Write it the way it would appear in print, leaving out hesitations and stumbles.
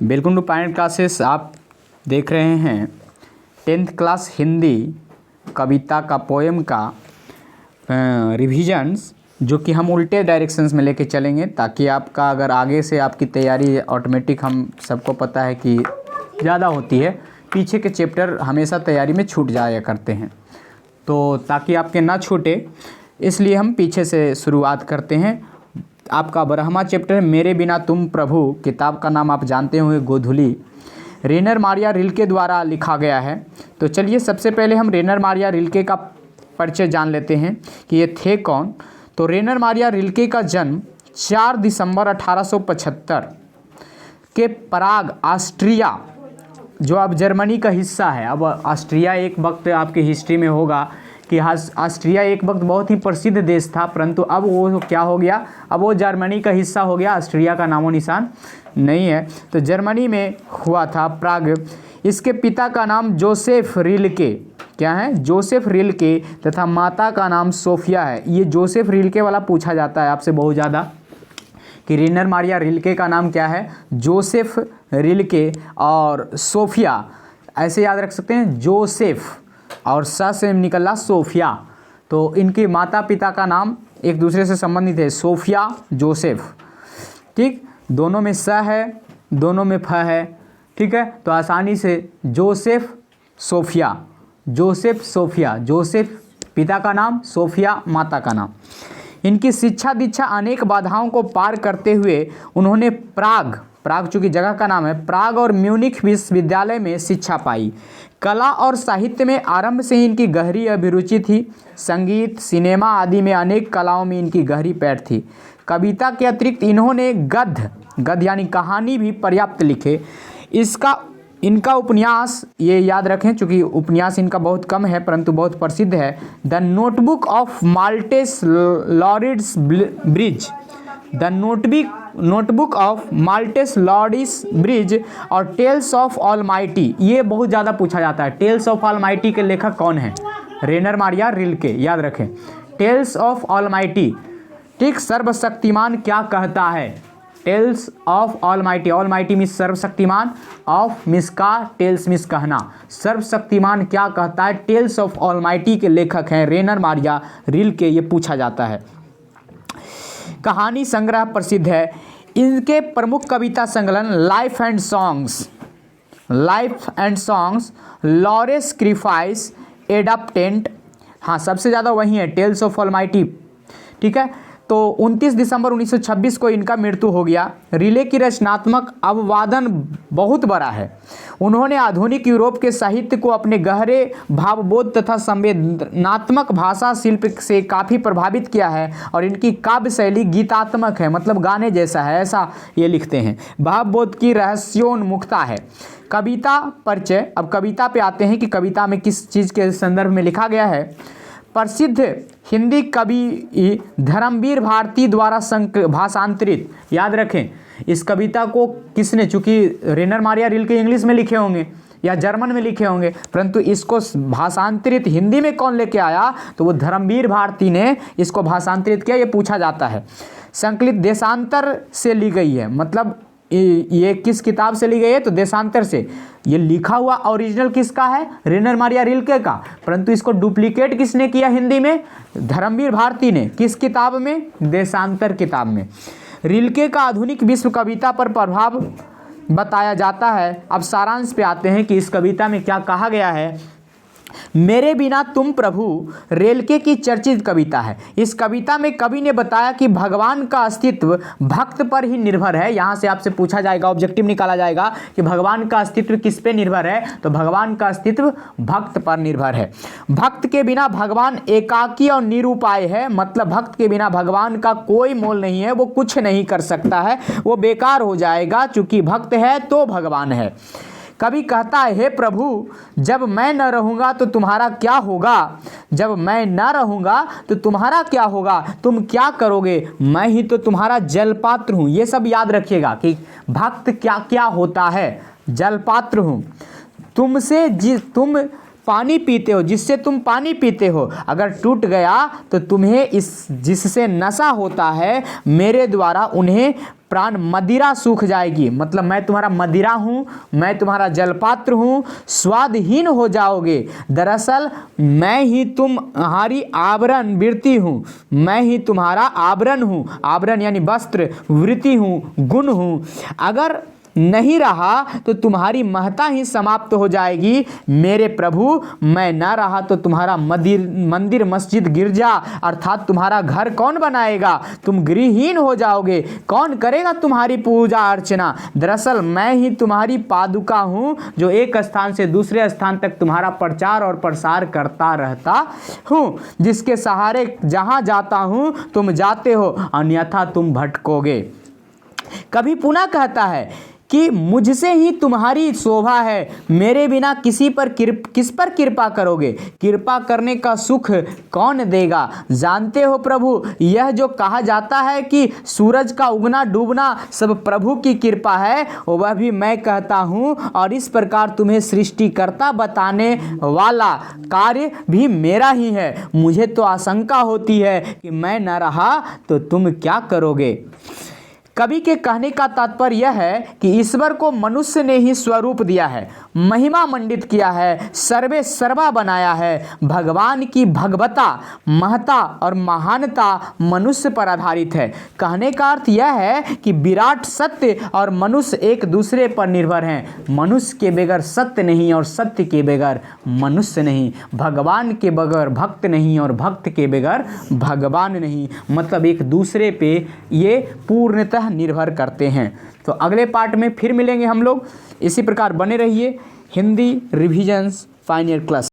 Welcome to pilot classes. आप देख रहे हैं 10th क्लास हिंदी कविता का पोएम का रिविजन्स, जो कि हम उल्टे डायरेक्शंस में लेके चलेंगे ताकि आपका अगर आगे से आपकी तैयारी ऑटोमेटिक, हम सबको पता है कि ज़्यादा होती है, पीछे के चैप्टर हमेशा तैयारी में छूट जाया करते हैं, तो ताकि आपके ना छूटे इसलिए हम पीछे से शुरुआत करते हैं। आपका 12वां चैप्टर है मेरे बिना तुम प्रभु। किताब का नाम आप जानते होंगे गोधुली, रेनर मारिया रिल्के द्वारा लिखा गया है। तो चलिए सबसे पहले हम रेनर मारिया रिल्के का परिचय जान लेते हैं कि ये थे कौन। तो रेनर मारिया रिल्के का जन्म 4 दिसंबर 1875 के प्राग, ऑस्ट्रिया, जो अब जर्मनी का हिस्सा है। अब ऑस्ट्रिया एक वक्त आपकी हिस्ट्री में होगा कि ऑस्ट्रिया एक वक्त बहुत ही प्रसिद्ध देश था, परंतु अब वो क्या हो गया, अब वो जर्मनी का हिस्सा हो गया। ऑस्ट्रिया का नामो निशान नहीं है। तो जर्मनी में हुआ था, प्राग। इसके पिता का नाम जोसेफ रिल्के, क्या है, जोसेफ रिल्के, तथा माता का नाम सोफिया है। ये जोसेफ रिल्के वाला पूछा जाता है आपसे बहुत ज़्यादा कि रेनर मारिया रिल्के का नाम क्या है, जोसेफ रिल्के और सोफिया, ऐसे याद रख सकते हैं, जोसेफ और स से निकला सोफिया। तो इनके माता पिता का नाम एक दूसरे से संबंधित है, सोफिया जोसेफ, ठीक। दोनों में स है, दोनों में फ है, ठीक है। तो आसानी से Joseph Sophia, Joseph Sophia, Joseph पिता का नाम, सोफिया माता का नाम। इनकी शिक्षा दीक्षा अनेक बाधाओं को पार करते हुए उन्होंने प्राग चूँकि जगह का नाम है, प्राग और म्यूनिख विश्वविद्यालय में शिक्षा पाई। कला और साहित्य में आरंभ से ही इनकी गहरी अभिरुचि थी। संगीत, सिनेमा आदि में अनेक कलाओं में इनकी गहरी पैठ थी। कविता के अतिरिक्त इन्होंने गद्य यानी कहानी भी पर्याप्त लिखे। इनका उपन्यास, ये याद रखें चूँकि उपन्यास इनका बहुत कम है परंतु बहुत प्रसिद्ध है, the notebook of Malte Laurids Brigge, the notebook of Malte Laurids Brigge और टेल्स ऑफ ऑलमाइटी। ये बहुत ज़्यादा पूछा जाता है। टेल्स ऑफ ऑलमाइटी के लेखक कौन है, रेनर मारिया रिल्के, याद रखें। टेल्स ऑफ ऑलमाइटी, ठीक, सर्वशक्तिमान क्या कहता है, tales of almighty, almighty miss सर्वशक्तिमान, ऑफ मिस का, टेल्स मिस कहना, सर्वशक्तिमान क्या कहता है, टेल्स ऑफ ऑलमाइटी के लेखक हैं रेनर मारिया रिल्के, ये पूछा जाता है। कहानी संग्रह प्रसिद्ध है। इनके प्रमुख कविता संकलन life and songs, Lares sacrifice, एडाप्टेंट, हाँ सबसे ज़्यादा वही है, टेल्स ऑफ ऑलमाइटी, ठीक है। तो 29 दिसंबर 1926 को इनका मृत्यु हो गया। रिले की रचनात्मक अववादन बहुत बड़ा है। उन्होंने आधुनिक यूरोप के साहित्य को अपने गहरे भावबोध तथा संवेदनात्मक भाषा शिल्प से काफ़ी प्रभावित किया है और इनकी काव्य शैली गीतात्मक है, मतलब गाने जैसा है, ऐसा ये लिखते हैं। भावबोध की रहस्योन्मुखता है। कविता परिचय, अब कविता पे आते हैं कि कविता में किस चीज़ के संदर्भ में लिखा गया है। प्रसिद्ध हिंदी कवि धर्मवीर भारती द्वारा भाषांतरित, याद रखें इस कविता को किसने, चूँकि रेनर मारिया रिल्के इंग्लिश में लिखे होंगे या जर्मन में लिखे होंगे, परंतु इसको भाषांतरित हिंदी में कौन लेके आया, तो वो धर्मवीर भारती ने इसको भाषांतरित किया, ये पूछा जाता है। संकलित देशांतर से ली गई है, मतलब ये किस किताब से ली गई है, तो देशांतर से। ये लिखा हुआ ओरिजिनल किसका है, रेनर मारिया रिल्के का, परंतु इसको डुप्लीकेट किसने किया हिंदी में, धर्मवीर भारती ने। किस किताब में, देशांतर किताब में। रिल्के का आधुनिक विश्व कविता पर प्रभाव बताया जाता है। अब सारांश पे आते हैं कि इस कविता में क्या कहा गया है। मेरे बिना तुम प्रभु रिल्के की चर्चित कविता है। इस कविता में कवि ने बताया कि भगवान का अस्तित्व भक्त पर ही निर्भर है। यहाँ से आपसे पूछा जाएगा, ऑब्जेक्टिव निकाला जाएगा कि भगवान का अस्तित्व किस पे निर्भर है, तो भगवान का अस्तित्व भक्त पर निर्भर है। भक्त के बिना भगवान एकाकी और निरुपाय है, मतलब भक्त के बिना भगवान का कोई मोल नहीं है, वो कुछ नहीं कर सकता है, वो बेकार हो जाएगा, चूंकि भक्त है तो भगवान है। कवि कहता है, हे प्रभु जब मैं न रहूँगा तो तुम्हारा क्या होगा, जब मैं न रहूँगा तो तुम्हारा क्या होगा, तुम क्या करोगे, मैं ही तो तुम्हारा जलपात्र हूँ। ये सब याद रखिएगा कि भक्त क्या क्या होता है, जलपात्र हूँ। पानी पीते हो, जिससे तुम पानी पीते हो, अगर टूट गया तो तुम्हें इस जिससे नशा होता है मेरे द्वारा उन्हें प्राण मदिरा सूख जाएगी। मतलब मैं तुम्हारा मदिरा हूँ, मैं तुम्हारा जलपात्र हूँ, स्वादहीन हो जाओगे। दरअसल मैं ही तुम्हारी आवरण वृत्ति हूँ, मैं ही तुम्हारा आवरण हूँ, आवरण यानी वस्त्र, वृत्ति हूँ, गुण हूँ। अगर नहीं रहा तो तुम्हारी महत्ता ही समाप्त हो जाएगी मेरे प्रभु। मैं ना रहा तो तुम्हारा मंदिर मस्जिद गिरजा अर्थात तुम्हारा घर कौन बनाएगा, तुम गृहहीन हो जाओगे, कौन करेगा तुम्हारी पूजा अर्चना। दरअसल मैं ही तुम्हारी पादुका हूँ जो एक स्थान से दूसरे स्थान तक तुम्हारा प्रचार और प्रसार करता रहता हूँ, जिसके सहारे जहाँ जाता हूँ तुम जाते हो, अन्यथा तुम भटकोगे। कभी पुनः कहता है कि मुझसे ही तुम्हारी शोभा है, मेरे बिना किस पर कृपा करोगे, कृपा करने का सुख कौन देगा। जानते हो प्रभु, यह जो कहा जाता है कि सूरज का उगना डूबना सब प्रभु की कृपा है, वह भी मैं कहता हूँ, और इस प्रकार तुम्हें सृष्टिकर्ता बताने वाला कार्य भी मेरा ही है। मुझे तो आशंका होती है कि मैं न रहा तो तुम क्या करोगे। कवि के कहने का तात्पर्य यह है कि ईश्वर को मनुष्य ने ही स्वरूप दिया है, महिमा मंडित किया है, सर्वे सर्वा बनाया है। भगवान की भगवता, महता और महानता मनुष्य पर आधारित है। कहने का अर्थ यह है कि विराट सत्य और मनुष्य एक दूसरे पर निर्भर हैं। मनुष्य के बगैर सत्य नहीं और सत्य के बगैर मनुष्य नहीं, भगवान के बगैर भक्त नहीं और भक्त के बगैर भगवान नहीं। मतलब एक दूसरे पे ये पूर्णतः निर्भर करते हैं। तो अगले पार्ट में फिर मिलेंगे हम लोग। इसी प्रकार बने रहिए। Hindi revisions fine year class.